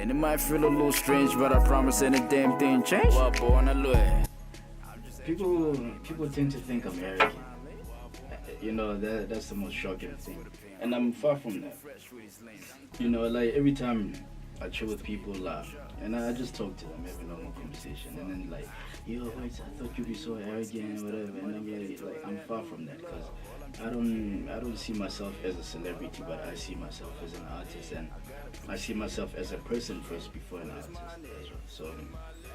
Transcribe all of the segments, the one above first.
And it might feel a little strange, but I promise ain't a damn thing changed. Well, born a little. People tend to think I'm arrogant. You know, that's the most shocking thing. And I'm far from that. You know, like every time I chill with people, and I just talk to them, have a normal conversation, and then like, yo, wait, I thought you'd be so arrogant, whatever. And I'm like I'm far from that, because I don't see myself as a celebrity, but I see myself as an artist, and I see myself as a person first before an artist as well. So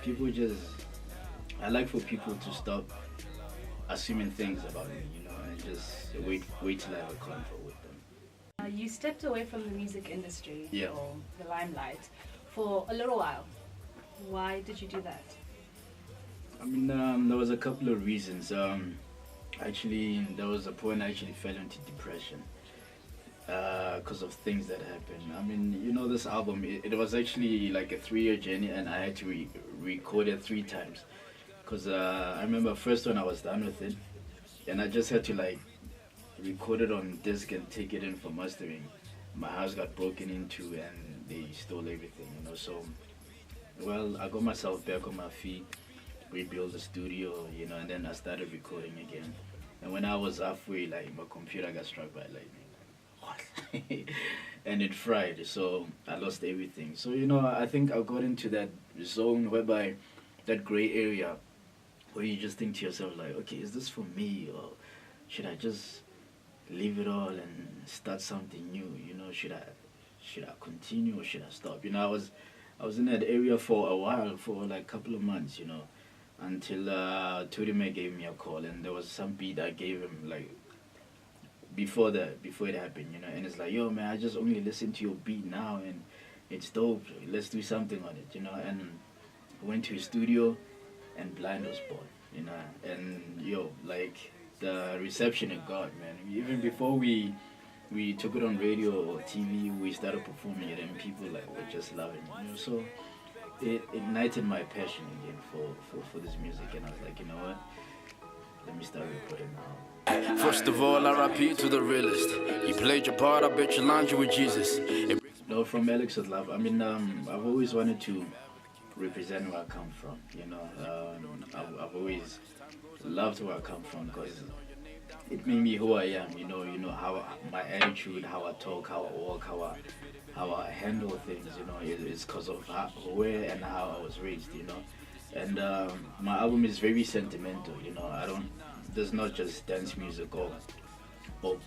people just, I like for people to stop assuming things about me, you know, and just wait till I have a convo with them. You stepped away from the music industry, Yeah. or the limelight, for a little while. Why did you do that? I mean, there was a couple of reasons. Actually, there was a point I actually fell into depression because of things that happened. I mean, you know, this album, it was actually like a 3-year journey, and I had to record it 3 times. Because I remember first when I was done with it, and I just had to like record it on disc and take it in for mastering. My house got broken into and they stole everything, you know. So, well, I got myself back on my feet, rebuilt the studio, you know, and then I started recording again. And when I was halfway, like my computer got struck by lightning. What? And it fried, so I lost everything. So, you know, I think I got into that zone whereby that gray area where you just think to yourself like, okay, is this for me, or should I just leave it all and start something new? You know, should I continue or should I stop? You know, I was in that area for a while, for like a couple of months, you know, until Turime gave me a call, and there was some beat I gave him like before it happened, you know, and it's like, yo man, I just only listened to your beat now and it's dope. Let's do something on it, you know. And went to his studio, and Blind was born, you know. And yo, like the reception it got, man. Even before we took it on radio or TV, we started performing it, and people like were just loving it, you know. So it ignited my passion again for this music, and I was like, you know what? Let me start recording now. First of all, RIP to the realist. You played your part, I bet you lined you with Jesus. No, from Alex with Love. I mean, I've always wanted to represent where I come from, you know. I've always loved where I come from because it made me who I am, you know how my attitude, how I talk, how I walk, how I handle things, you know, it's because of where and how I was raised, you know. And my album is very sentimental, you know. There's not just dance music or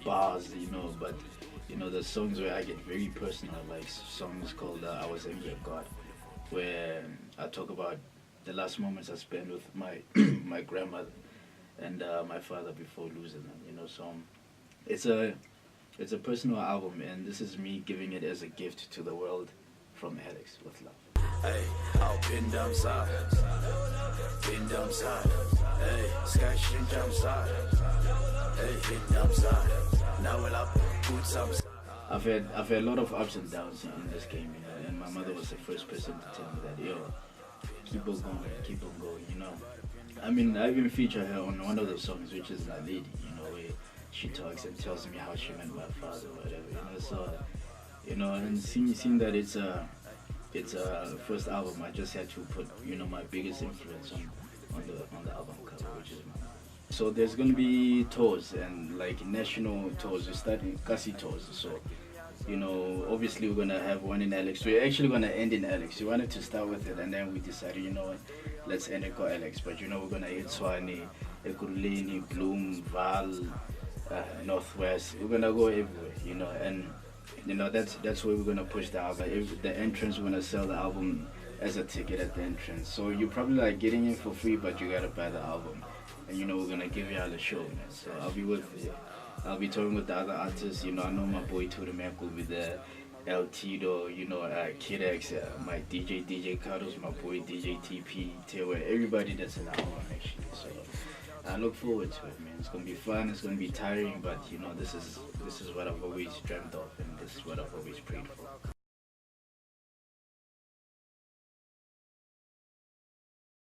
bars, you know, but you know, there's songs where I get very personal, like songs called I Was Angry at God, where I talk about the last moments I spent with my my grandmother and my father before losing them, you know. So it's a personal album, and this is me giving it as a gift to the world from Alex with Love. Hey, I'll pin down side. Hey, sky shin jump side. Hey, hit down side. Now we'll up, put some. I've had a lot of ups and downs in this game, you know, and my mother was the first person to tell me that, yo, keep on going, you know. I mean, I even feature her on one of the songs, which is La Lady, you know, where she talks and tells me how she met my father or whatever, you know. So, you know, and seeing that it's a first album, I just had to put, you know, my biggest influence on the album cover, which is my mom. So there's gonna be tours, and like national tours. We're starting Kasi tours, so you know, obviously we're gonna have one in Alex. We're actually gonna end in Alex. We wanted to start with it, and then we decided, you know what, let's end it called Alex. But you know, we're gonna hit Swani, Ekurhuleni, Bloem, Val, Northwest. We're gonna go everywhere, you know, and you know that's where we're gonna push the album. The entrance, we're gonna sell the album as a ticket at the entrance. So you're probably like getting in for free, but you gotta buy the album. And you know, we're gonna give y'all a show, man. So I'll be touring with the other artists. You know, I know my boy Turumek will be there, El Tito, you know, Kid X, my DJ Carlos, my boy DJ TP, Tewa, everybody that's in the album actually. So I look forward to it, man. It's gonna be fun. It's gonna be tiring, but you know, this is what I've always dreamt of, and this is what I've always prayed for.